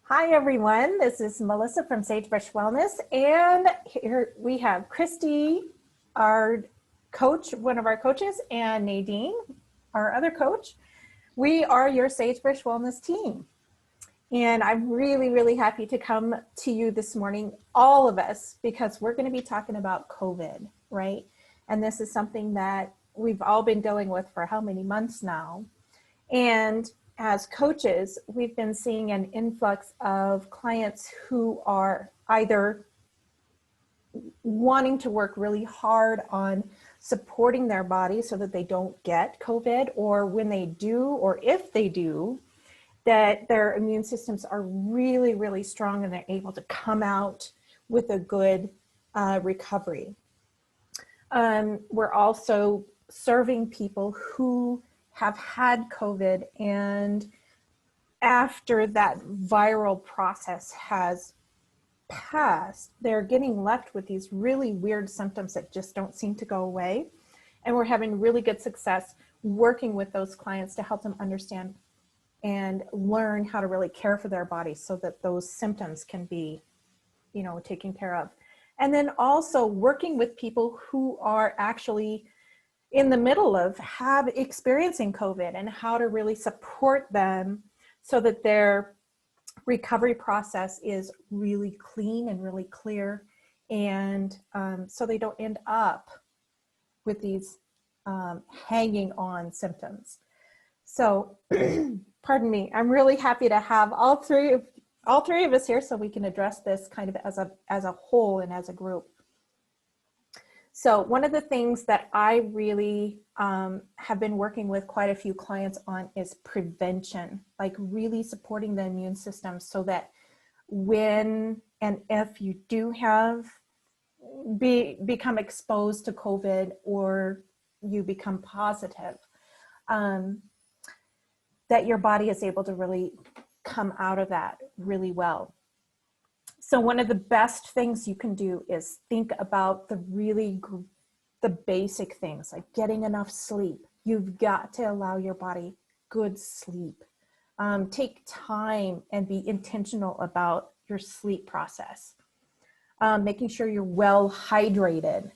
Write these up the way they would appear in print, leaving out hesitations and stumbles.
Hi everyone, this is Melissa from Sagebrush Wellness, and here we have Christy, our coach, one of our coaches, and Nadene, our other coach. We are your Sagebrush Wellness team, and I'm really happy to come to you this morning, all of us, because we're going to be talking about COVID, right? And this is something that we've all been dealing with for how many months now, and as coaches, we've been seeing an influx of clients who are either wanting to work really hard on supporting their body so that they don't get COVID, or when they do, or if they do, that their immune systems are really strong and they're able to come out with a good recovery. We're also serving people who have had COVID, and after that viral process has passed, they're getting left with these really weird symptoms that just don't seem to go away. And we're having really good success working with those clients to help them understand and learn how to really care for their bodies so that those symptoms can be, taken care of. And then also working with people who are actually in the middle of experiencing COVID and how to really support them so that their recovery process is really clean and really clear, and so they don't end up with these hanging on symptoms. So, pardon me, I'm really happy to have all three of us here so we can address this kind of as a whole and as a group. So one of the things that I really have been working with quite a few clients on is prevention, like really supporting the immune system so that when and if you do become exposed to COVID or you become positive, that your body is able to really come out of that really well. So one of the best things you can do is think about the basic things, like getting enough sleep. You've got to allow your body good sleep. Take time and be intentional about your sleep process. Making sure you're well hydrated.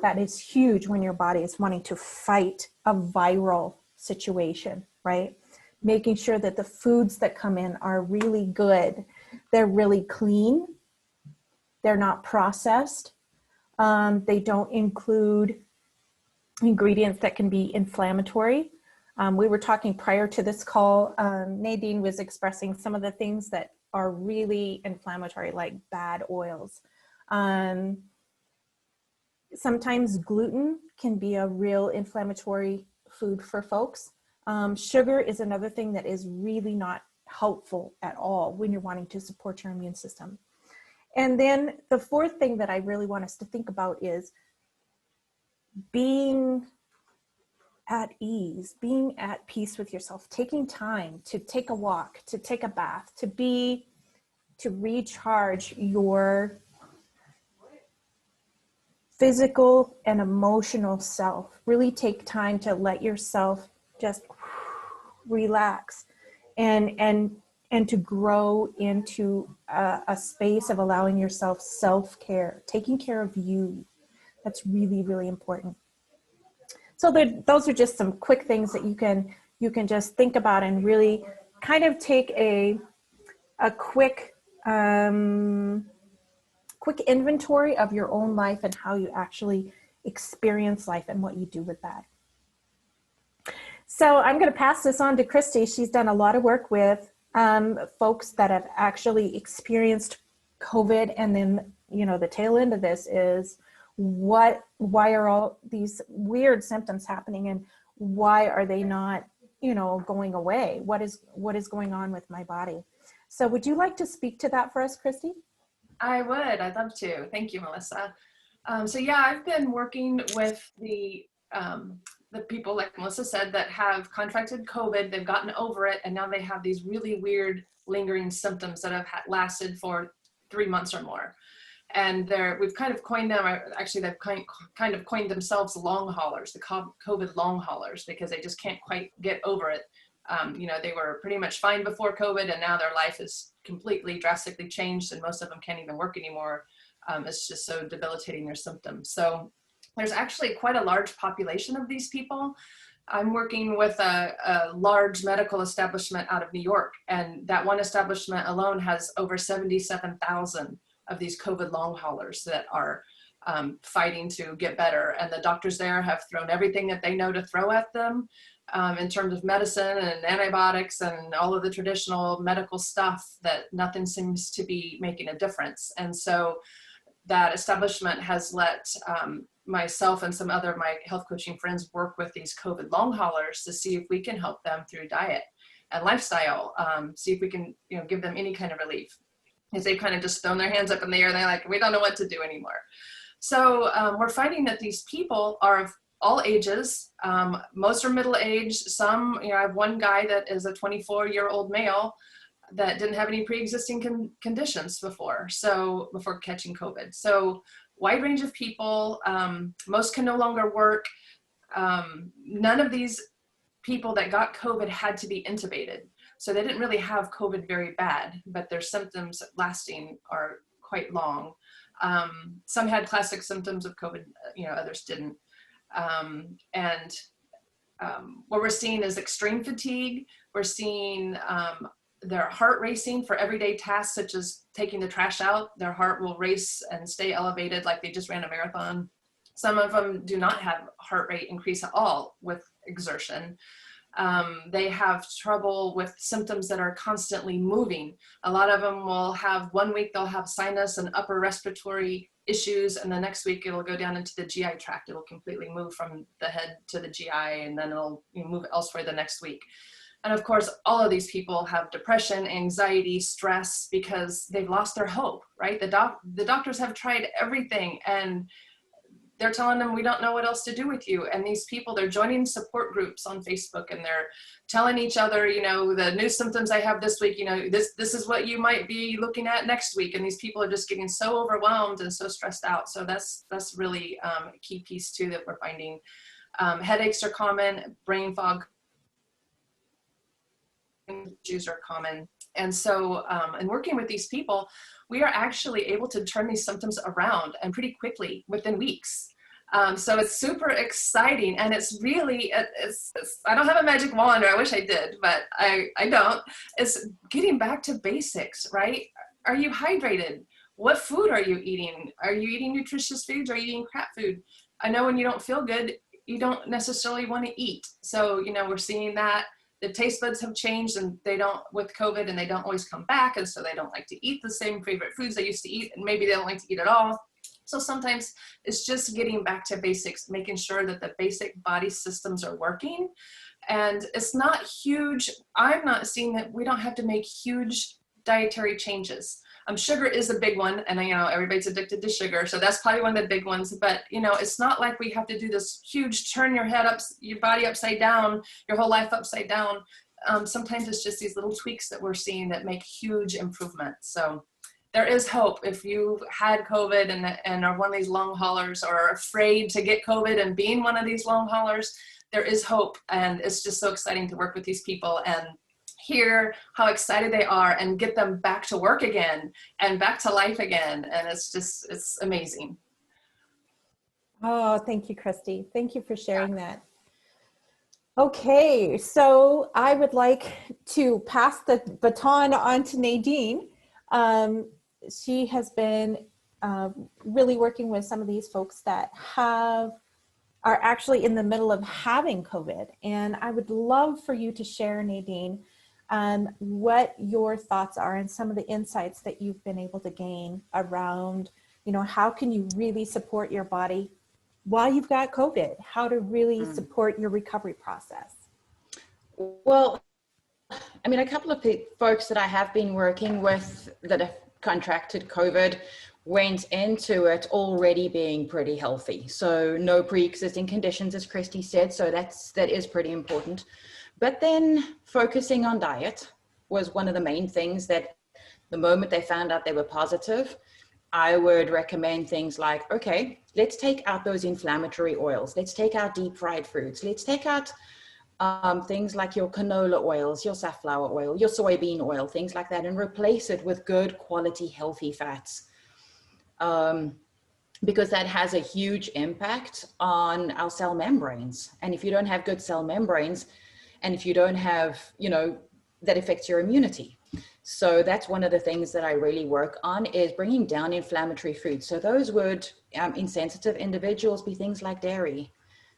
That is huge when your body is wanting to fight a viral situation, right? Making sure that the foods that come in are really good. They're really clean. They're not processed. They don't include ingredients that can be inflammatory. We were talking prior to this call, Nadene was expressing some of the things that are really inflammatory, like bad oils. Sometimes gluten can be a real inflammatory food for folks. Sugar is another thing that is really not helpful at all when you're wanting to support your immune system. And then the fourth thing that I really want us to think about is being at ease, being at peace with yourself, taking time to take a walk, to take a bath, to recharge your physical and emotional self. Really take time to let yourself just relax and to grow into a space of allowing yourself self-care, taking care of you. That's really important. So those are just some quick things that you can just think about and really kind of take a quick inventory of your own life and how you actually experience life and what you do with that. So I'm going to pass this on to Christy. She's done a lot of work with folks that have actually experienced COVID, and then the tail end of this is why are all these weird symptoms happening, and why are they not going away? What is going on with my body? So would you like to speak to that for us, Christy? I would. I'd love to. Thank you, Melissa. So yeah, I've been working with the people, like Melissa said, that have contracted COVID. They've gotten over it, and now they have these really weird lingering symptoms that have lasted for 3 months or more. And we've kind of coined them, actually they've kind of coined themselves long haulers, the COVID long haulers, because they just can't quite get over it. They were pretty much fine before COVID, and now their life is completely drastically changed, and most of them can't even work anymore. It's just so debilitating, their symptoms. So there's actually quite a large population of these people. I'm working with a large medical establishment out of New York, and that one establishment alone has over 77,000 of these COVID long haulers that are fighting to get better. And the doctors there have thrown everything that they know to throw at them in terms of medicine and antibiotics and all of the traditional medical stuff, that nothing seems to be making a difference. And so that establishment has let myself and some other of my health coaching friends work with these COVID long haulers to see if we can help them through diet and lifestyle, see if we can, give them any kind of relief. Because they've kind of just thrown their hands up in the air and they're like, we don't know what to do anymore. So we're finding that these people are of all ages. Most are middle-aged. Some, I have one guy that is a 24-year-old male that didn't have any pre-existing conditions before catching COVID. So wide range of people. Most can no longer work. None of these people that got COVID had to be intubated. So they didn't really have COVID very bad, but their symptoms lasting are quite long. Some had classic symptoms of COVID, others didn't. What we're seeing is extreme fatigue. We're seeing their heart racing for everyday tasks, such as taking the trash out. Their heart will race and stay elevated like they just ran a marathon. Some of them do not have heart rate increase at all with exertion. They have trouble with symptoms that are constantly moving. A lot of them will have, one week they'll have sinus and upper respiratory issues, and the next week it'll go down into the GI tract. It'll completely move from the head to the GI, and then it'll move elsewhere the next week. And of course, all of these people have depression, anxiety, stress, because they've lost their hope, right? The doctors have tried everything, and they're telling them, we don't know what else to do with you. And these people, they're joining support groups on Facebook, and they're telling each other, the new symptoms I have this week, this is what you might be looking at next week. And these people are just getting so overwhelmed and so stressed out. So that's really a key piece too that we're finding. Headaches are common, brain fog issues are common. And so in working with these people, we are actually able to turn these symptoms around, and pretty quickly, within weeks. So it's super exciting, and it's really, I don't have a magic wand, or I wish I did, but I don't. It's getting back to basics, right? Are you hydrated? What food are you eating? Are you eating nutritious foods? Or are you eating crap food? I know when you don't feel good, you don't necessarily want to eat. So, we're seeing that. The taste buds have changed, and they don't, with COVID, and they don't always come back. And so they don't like to eat the same favorite foods they used to eat, and maybe they don't like to eat at all. So sometimes it's just getting back to basics, making sure that the basic body systems are working. And it's not huge. I'm not seeing that we don't have to make huge dietary changes. Sugar is a big one, and everybody's addicted to sugar, so that's probably one of the big ones. But it's not like we have to do this huge turn your body upside down, your whole life upside down. Sometimes it's just these little tweaks that we're seeing that make huge improvements. So there is hope. If you had COVID and are one of these long haulers, or are afraid to get COVID and being one of these long haulers, there is hope, and it's just so exciting to work with these people and hear how excited they are, and get them back to work again and back to life again. And it's amazing. Oh, thank you, Christy. Thank you for sharing that. Okay, so I would like to pass the baton on to Nadene. She has been really working with some of these folks that are actually in the middle of having COVID. And I would love for you to share, Nadene, what your thoughts are and some of the insights that you've been able to gain around, how can you really support your body while you've got COVID, how to really support your recovery process. Well, a couple of folks that I have been working with that have contracted COVID went into it already being pretty healthy. So no pre-existing conditions, as Christy said. So that is pretty important. But then focusing on diet was one of the main things that the moment they found out they were positive, I would recommend things like, okay, let's take out those inflammatory oils. Let's take out deep fried foods. Let's take out things like your canola oils, your safflower oil, your soybean oil, things like that, and replace it with good quality, healthy fats. Because that has a huge impact on our cell membranes. And if you don't have good cell membranes, and if you don't have, that affects your immunity. So that's one of the things that I really work on, is bringing down inflammatory foods. So those would, in sensitive individuals, be things like dairy,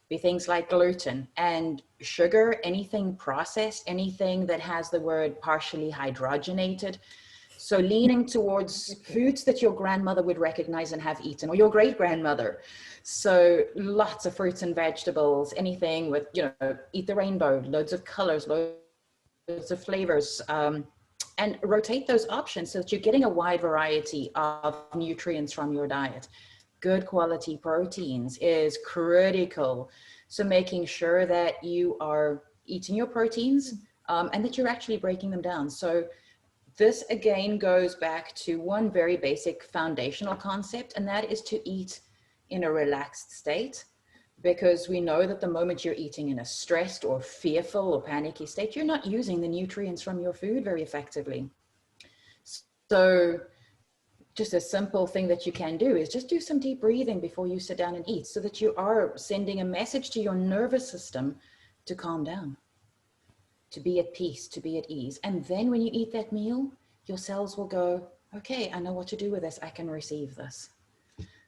be things like gluten and sugar, anything processed, anything that has the word partially hydrogenated. So leaning towards foods that your grandmother would recognize and have eaten, or your great grandmother. So lots of fruits and vegetables, anything with, eat the rainbow, loads of colors, loads of flavors, and rotate those options so that you're getting a wide variety of nutrients from your diet. Good quality proteins is critical. So making sure that you are eating your proteins and that you're actually breaking them down. So this again goes back to one very basic foundational concept, and that is to eat in a relaxed state, because we know that the moment you're eating in a stressed or fearful or panicky state, you're not using the nutrients from your food very effectively. So just a simple thing that you can do is just do some deep breathing before you sit down and eat, so that you are sending a message to your nervous system to calm down, to be at peace, to be at ease. And then when you eat that meal, your cells will go, okay, I know what to do with this. I can receive this.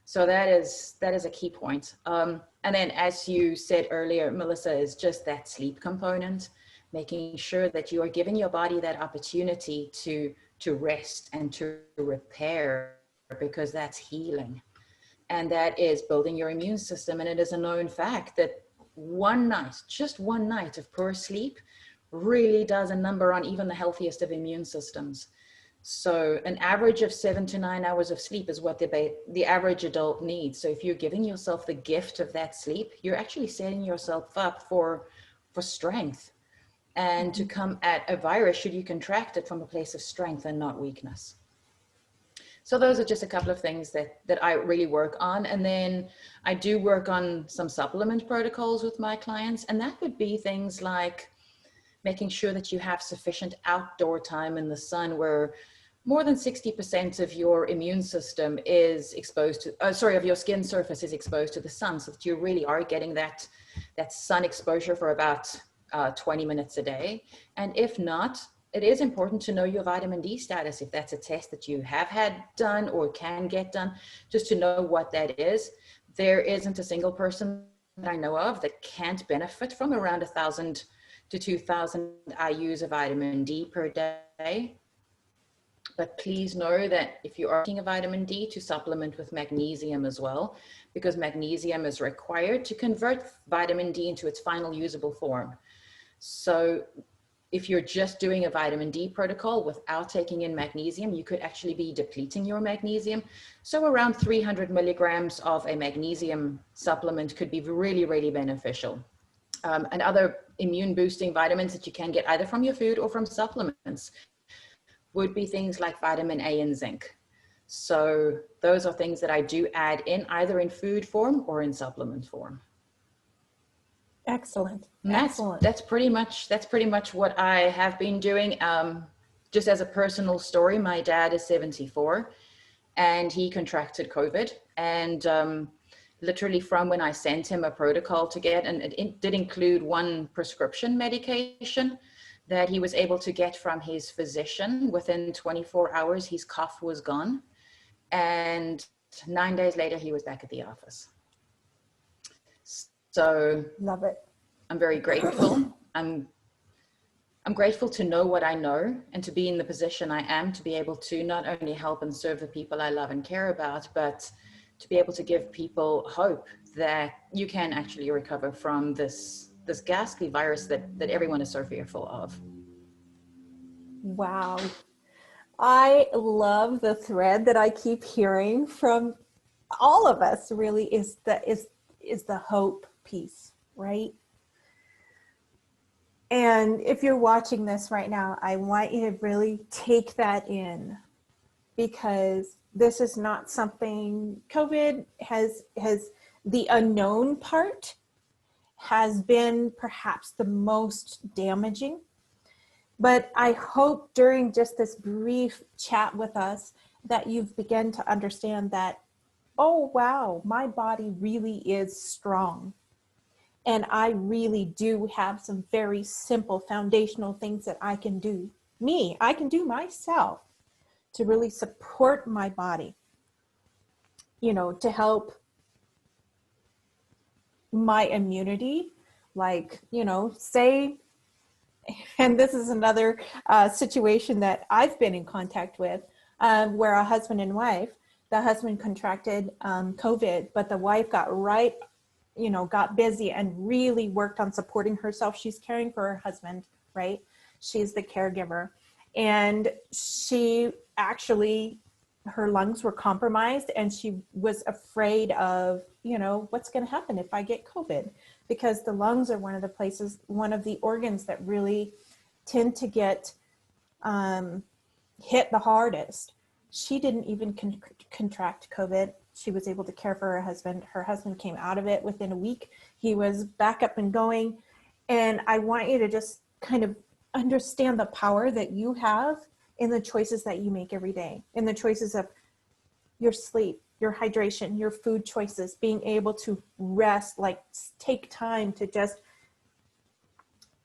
So that is a key point. And then, as you said earlier, Melissa, is just that sleep component, making sure that you are giving your body that opportunity to rest and to repair, because that's healing. And that is building your immune system. And it is a known fact that just one night of poor sleep really does a number on even the healthiest of immune systems. So an average of 7 to 9 hours of sleep is what the average adult needs. So if you're giving yourself the gift of that sleep, you're actually setting yourself up for strength, and to come at a virus, should you contract it, from a place of strength and not weakness. So those are just a couple of things that I really work on. And then I do work on some supplement protocols with my clients. And that would be things like making sure that you have sufficient outdoor time in the sun, where more than 60% of your immune system is exposed to, of your skin surface is exposed to the sun, so that you really are getting that sun exposure for about 20 minutes a day. And if not, it is important to know your vitamin D status, if that's a test that you have had done or can get done, just to know what that is. There isn't a single person that I know of that can't benefit from around 1,000 to 2,000 IUs of vitamin D per day. But please know that if you are taking a vitamin D, to supplement with magnesium as well, because magnesium is required to convert vitamin D into its final usable form. So if you're just doing a vitamin D protocol without taking in magnesium, you could actually be depleting your magnesium. So around 300 milligrams of a magnesium supplement could be really, really beneficial. And other immune boosting vitamins that you can get either from your food or from supplements would be things like vitamin A and zinc. So those are things that I do add in, either in food form or in supplement form. Excellent. That's pretty much what I have been doing. Just as a personal story, my dad is 74 and he contracted COVID, and literally from when I sent him a protocol to get, and it did include one prescription medication that he was able to get from his physician. Within 24 hours, his cough was gone. And 9 days later, he was back at the office. So love it. I'm very grateful. I'm grateful to know what I know and to be in the position I am, to be able to not only help and serve the people I love and care about, but to be able to give people hope that you can actually recover from this ghastly virus that everyone is so fearful of. Wow. I love the thread that I keep hearing from all of us, really, is the hope piece, right? And if you're watching this right now, I want you to really take that in, because this is not something, COVID has the unknown part has been perhaps the most damaging. But I hope during just this brief chat with us that you've begun to understand that, oh, wow, my body really is strong. And I really do have some very simple foundational things that I can do. I can do myself to really support my body, to help my immunity, like, say, and this is another situation that I've been in contact with, where a husband and wife, the husband contracted COVID, but the wife got busy and really worked on supporting herself. She's caring for her husband, right? She's the caregiver. And she actually, her lungs were compromised, and she was afraid of, what's going to happen if I get COVID? Because the lungs are one of the organs that really tend to get hit the hardest. She didn't even contract COVID. She was able to care for her husband. Her husband came out of it within a week. He was back up and going. And I want you to just kind of understand the power that you have in the choices that you make every day, in the choices of your sleep, your hydration, your food choices, being able to rest, like take time to just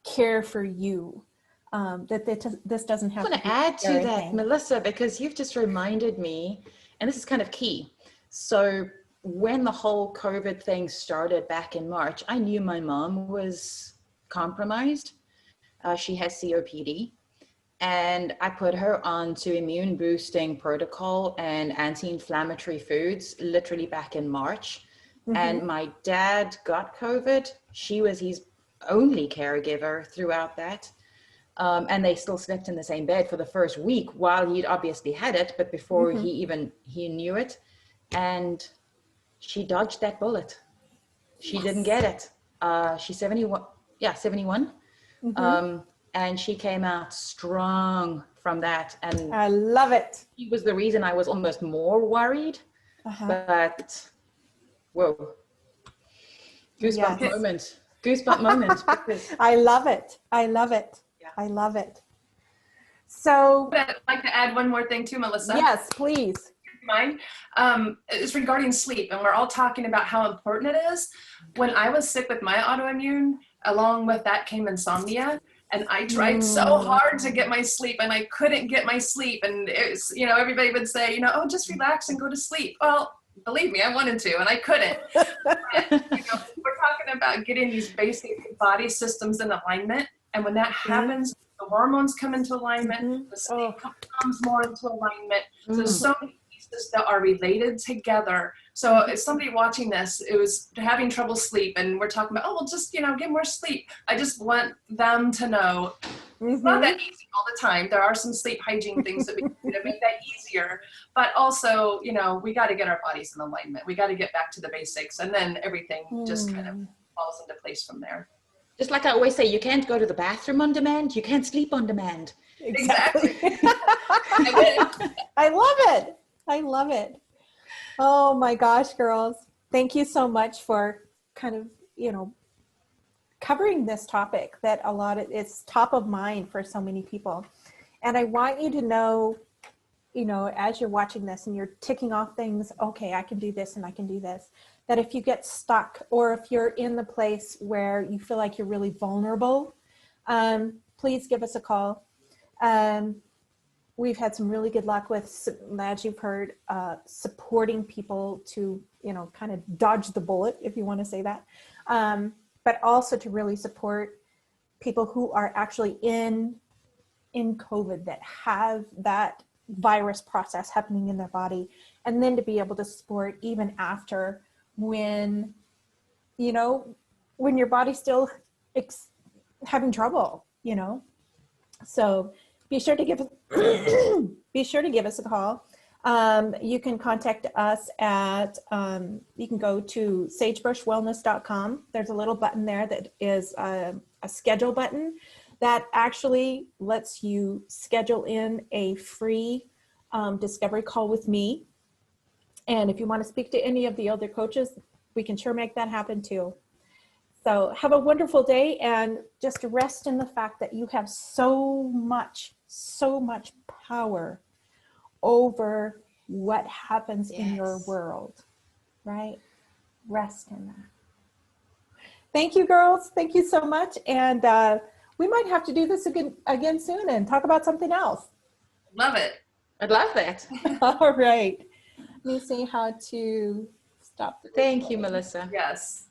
care for you. This doesn't have I want to add to that, Melissa, because you've just reminded me, and this is kind of key. So when the whole COVID thing started back in March, I knew my mom was compromised. She has COPD, and I put her on to immune boosting protocol and anti-inflammatory foods literally back in March. Mm-hmm. And my dad got COVID. She was his only caregiver throughout that. And they still slept in the same bed for the first week while he'd obviously had it, but before mm-hmm. he knew it. And she dodged that bullet. She yes. didn't get it. She's 71. Yeah, 71. Mm-hmm. And she came out strong from that. And I love it. She was the reason I was almost more worried. Uh-huh. But whoa, goosebump yes. moment. Goosebump moment. I love it. I love it. Yeah. I love it. So I'd like to add one more thing too, Melissa. Yes, please. Mine is regarding sleep, and we're all talking about how important it is. When I was sick with my autoimmune, along with that came insomnia, and I tried so hard to get my sleep, and I couldn't get my sleep. And it was, everybody would say, oh, just relax and go to sleep. Well, believe me, I wanted to, and I couldn't. But, we're talking about getting these basic body systems in alignment, and when that happens, the hormones come into alignment, the sleep comes more into alignment. So there's so many pieces that are related together. So if somebody watching this, it was having trouble sleep, and we're talking about, well, just, get more sleep. I just want them to know it's not that easy all the time. There are some sleep hygiene things that we can do to make that easier. But also, we got to get our bodies in alignment. We got to get back to the basics, and then everything just kind of falls into place from there. Just like I always say, you can't go to the bathroom on demand. You can't sleep on demand. Exactly. I love it. I love it. Oh my gosh, girls. Thank you so much for kind of, covering this topic that it's top of mind for so many people. And I want you to know, as you're watching this and you're ticking off things, okay, I can do this and I can do this, that if you get stuck or if you're in the place where you feel like you're really vulnerable, please give us a call. We've had some really good luck with, as you've heard, supporting people to, kind of dodge the bullet, if you want to say that, but also to really support people who are actually in COVID that have that virus process happening in their body, and then to be able to support even after when your body's still having trouble, So be sure to give us a call. You can contact us at, you can go to sagebrushwellness.com. There's a little button there that is a schedule button that actually lets you schedule in a free discovery call with me. And if you want to speak to any of the other coaches, we can sure make that happen too. So have a wonderful day, and just rest in the fact that you have so much power over what happens in your world, right? Rest in that. Thank you, girls. Thank you so much. And we might have to do this again soon and talk about something else. Love it. I'd love that. All right. Let me see how to stop. Thank you, Melissa. Yes.